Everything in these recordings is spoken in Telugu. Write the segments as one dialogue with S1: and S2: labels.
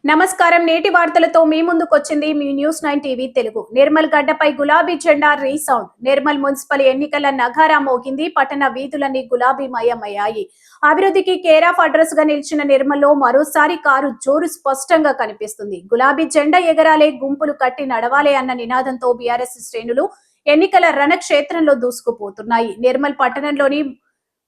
S1: నమస్కారం. నేటి వార్తలతో మీ ముందుకొచ్చింది మీ న్యూస్ 9 టీవీ తెలుగు. నిర్మల్ గడ్డపై గులాబీ జెండా రీసౌండ్. నిర్మల్ మున్సిపల్ ఎన్నికల నగారా మోగింది. పట్టణ వీధులన్నీ గులాబీమయమయ్యాయి. అభివృద్ధికి కేర్ ఆఫ్ అడ్రస్ గా నిలిచిన నిర్మల్లో మరోసారి కారు జోరు స్పష్టంగా కనిపిస్తుంది. గులాబీ జెండా ఎగరాలే, గుంపులు కట్టి నడవాలే అన్న నినాదంతో బీఆర్ఎస్ శ్రేణులు ఎన్నికల రణక్షేత్రంలో దూసుకుపోతున్నాయి. నిర్మల్ పట్టణంలోని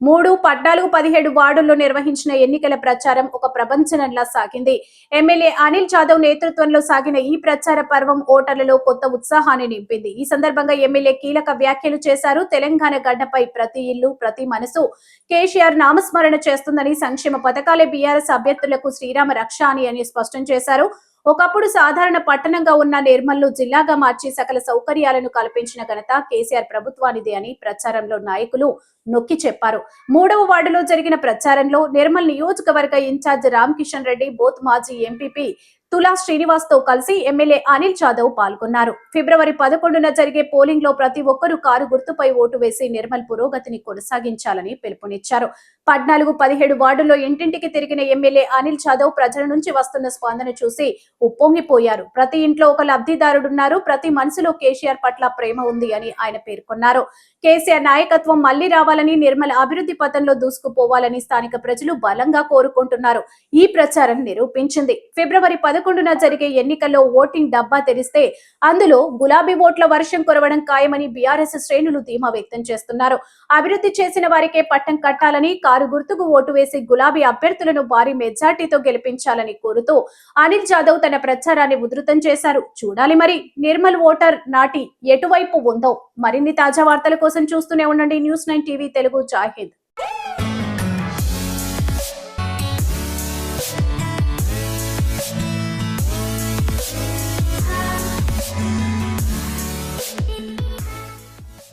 S1: 3, 14, 17 వార్డుల్లో నిర్వహించిన ఎన్నికల ప్రచారం ఒక ప్రపంచనంలా సాగింది. ఎమ్మెల్యే అనిల్ జాదవ్ నేతృత్వంలో సాగిన ఈ ప్రచార పర్వం ఓటర్లలో కొత్త ఉత్సాహాన్ని నింపింది. ఈ సందర్భంగా ఎమ్మెల్యే కీలక వ్యాఖ్యలు చేశారు. తెలంగాణ గడ్డపై ప్రతి ఇల్లు, ప్రతి మనసు కేసీఆర్ నామస్మరణ చేస్తుందని, సంక్షేమ పథకాలే బీఆర్ఎస్ అభ్యర్థులకు శ్రీరామ రక్ష అని స్పష్టం చేశారు. ఒకప్పుడు సాధారణ పట్టణంగా ఉన్న నిర్మల్ను జిల్లాగా మార్చి సకల సౌకర్యాలను కల్పించిన ఘనత కేసీఆర్ ప్రభుత్వానిదే అని ప్రచారంలో నాయకులు నొక్కి చెప్పారు. 3వ వార్డులో జరిగిన ప్రచారంలో నిర్మల్ నియోజకవర్గ ఇన్ఛార్జ్ రామ్ కిషన్ రెడ్డి, బోత్ మాజీ ఎంపీపీ తులా శ్రీనివాస్ తో కలిసి ఎమ్మెల్యే అనిల్ జాదవ్ పాల్గొన్నారు. ఫిబ్రవరి 11న జరిగే పోలింగ్ లో ప్రతి ఒక్కరూ కారు గుర్తుపై ఓటు వేసి నిర్మల్ పురోగతిని కొనసాగించాలని పిలుపునిచ్చారు. 14, 17 వార్డుల్లో ఇంటింటికి తిరిగిన ఎమ్మెల్యే అనిల్ జాదవ్ ప్రజల నుంచి వస్తున్న స్పందన చూసి ఉప్పొంగిపోయారు. ప్రతి ఇంట్లో ఒక లబ్ధిదారుడున్నారు, ప్రతి మనసులో కేసీఆర్ పట్ల ప్రేమ ఉంది అని ఆయన పేర్కొన్నారు. కేసీఆర్ నాయకత్వం మళ్లీ రావాలని, నిర్మల్ అభివృద్ధి పథంలో దూసుకుపోవాలని స్థానిక ప్రజలు బలంగా కోరుకుంటున్నారు. ఈ ప్రచారం నిరూపించింది. ఫిబ్రవరి 11న జరిగే ఎన్నికల్లో ఓటింగ్ డబ్బా తెరిస్తే అందులో గులాబీ ఓట్ల వర్షం కురవడం ఖాయమని బీఆర్ఎస్ శ్రేణులు ధీమా వ్యక్తం చేస్తున్నారు. అభివృద్ధి చేసిన వారికే పట్టం కట్టాలని, కారు గుర్తుకు ఓటు వేసి గులాబీ అభ్యర్థులను భారీ మెజార్టీతో గెలిపించాలని కోరుతూ అనిల్ జాదవ్ తన ప్రచారాన్ని ఉధృతం చేశారు. చూడాలి మరి నిర్మల్ ఓటర్ నాటి ఎటువైపు ఉందో. మరిన్ని తాజా వార్తల కోసం చూస్తూనే ఉండండి న్యూస్ 9 టీవీ తెలుగు. జై హింద్.